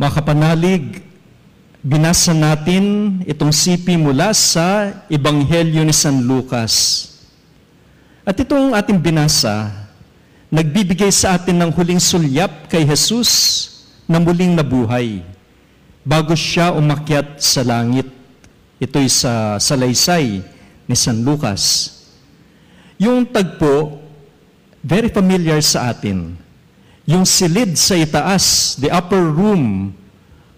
Mga kapanalig, binasa natin itong sipi mula sa Ebanghelyo ni San Lucas. At itong ating binasa, nagbibigay sa atin ng huling sulyap kay Jesus na muling nabuhay bago siya umakyat sa langit. Ito'y sa salaysay ni San Lucas. Yung tagpo, very familiar sa atin. Yung silid sa itaas, the upper room,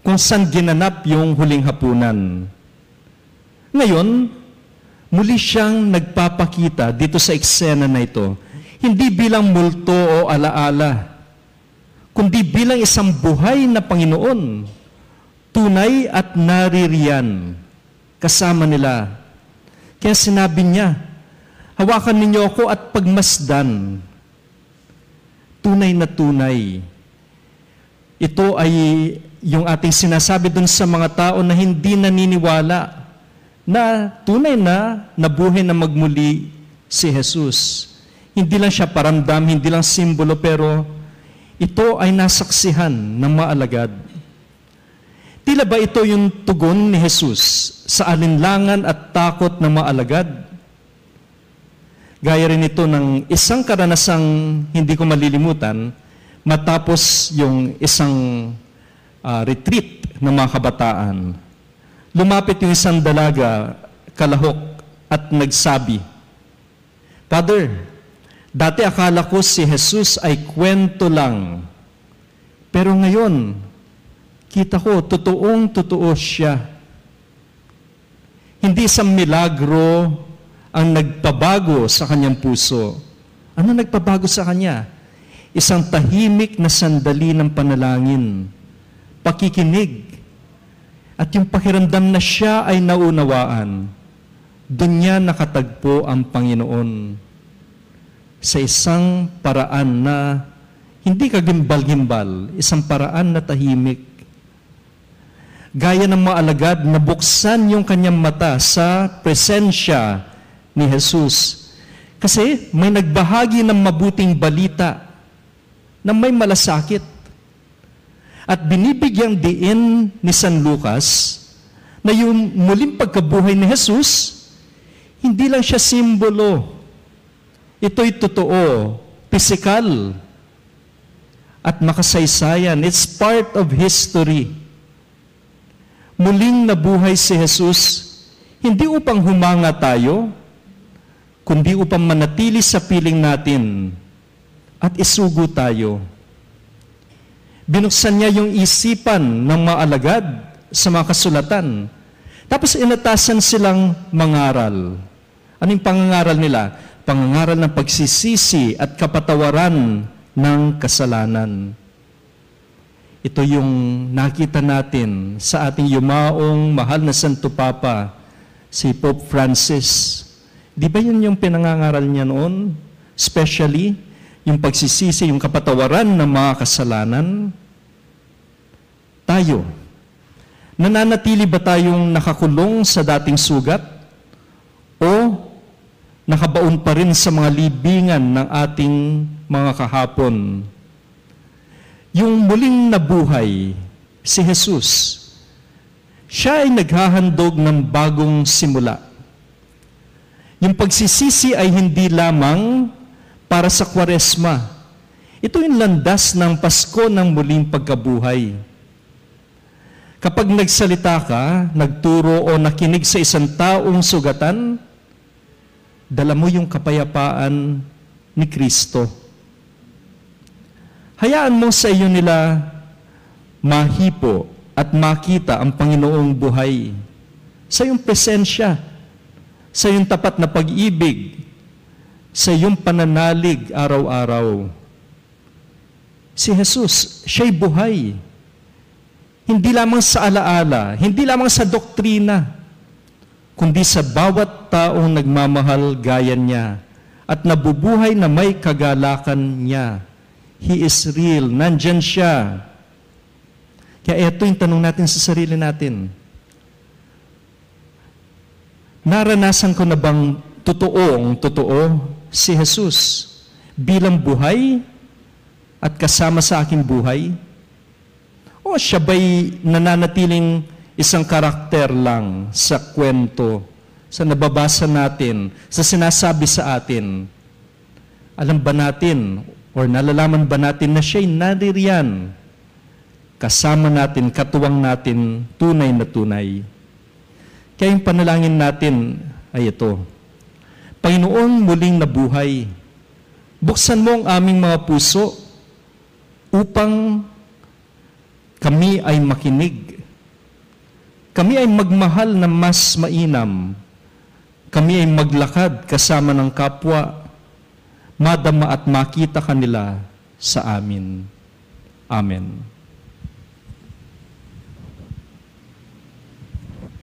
kung saan ginanap yung huling hapunan. Ngayon, muli siyang nagpapakita dito sa eksena na ito, hindi bilang multo o alaala, kundi bilang isang buhay na Panginoon, tunay at naririyan kasama nila. Kaya sinabi niya, hawakan ninyo ako at pagmasdan. Tunay na tunay. Ito ay yung ating sinasabi dun sa mga tao na hindi naniniwala na tunay na nabuhay na magmuli si Jesus. Hindi lang siya paramdam, hindi lang simbolo, pero ito ay nasaksihan ng mga alagad. Tila ba ito yung tugon ni Jesus sa alinlangan at takot ng mga alagad? Gaya rin ito ng isang karanasang hindi ko malilimutan matapos yung isang retreat ng mga kabataan. Lumapit yung isang dalaga, kalahok, at nagsabi, Father, dati akala ko si Jesus ay kwento lang. Pero ngayon, kita ko, totoong-totoo siya. Hindi isang milagro ang nagpabago sa kanyang puso. Ano nagpabago sa kanya? Isang tahimik na sandali ng panalangin, pakikinig, at yung pakiramdam na siya ay naunawaan. Doon niya nakatagpo ang Panginoon sa isang paraan na hindi kagimbal-gimbal, isang paraan na tahimik. Gaya ng mga alagad, nabuksan yung kanyang mata sa presensya ni Jesus. Kasi may nagbahagi ng mabuting balita na may malasakit. At binibigyang diin ni San Lucas na yung muling pagkabuhay ni Jesus, hindi lang siya simbolo. Ito'y totoo, pisikal, at makasaysayan. It's part of history. Muling nabuhay si Jesus, hindi upang humanga tayo, kundi upang manatili sa piling natin at isugo tayo. Binuksan niya yung isipan ng mga alagad sa mga kasulatan. Tapos inatasan silang mangaral. Anong pangangaral nila? Pangangaral ng pagsisisi at kapatawaran ng kasalanan. Ito yung nakita natin sa ating yumaong mahal na Santo Papa, si Pope Francis. Di ba yun yung pinangangaral niya noon? Especially, yung pagsisisi, yung kapatawaran ng mga kasalanan. Tayo, nananatili ba tayong nakakulong sa dating sugat? O nakabaon pa rin sa mga libingan ng ating mga kahapon? Yung muling nabuhay, si Jesus, siya ay naghahandog ng bagong simula. Yung pagsisisi ay hindi lamang para sa Kwaresma. Ito yung landas ng Pasko ng muling pagkabuhay. Kapag nagsalita ka, nagturo o nakinig sa isang taong sugatan, dala mo yung kapayapaan ni Kristo. Hayaan mo sa iyo nila mahipo at makita ang Panginoong buhay sa iyong presensya, sa iyong tapat na pag-ibig, sa iyong pananalig araw-araw. Si Jesus, siya'y buhay. Hindi lamang sa alaala, hindi lamang sa doktrina, kundi sa bawat taong nagmamahal gaya niya at nabubuhay na may kagalakan niya. He is real, nandyan siya. Kaya ito yung tanong natin sa sarili natin. Naranasan ko na bang totoo si Jesus bilang buhay at kasama sa aking buhay? O O siya ba'y nananatiling isang karakter lang sa kwento, sa nababasa natin, sa sinasabi sa atin? Alam ba natin or nalalaman ba natin na siya'y naririyan kasama natin, katuwang natin, tunay na tunay? Kaya yung panalangin natin ay ito: Panginoon, muling nabuhay, buksan mo ang aming mga puso upang kami ay makinig. Kami ay magmahal na mas mainam. Kami ay maglakad kasama ng kapwa, madama at makita kanila sa amin. Amen.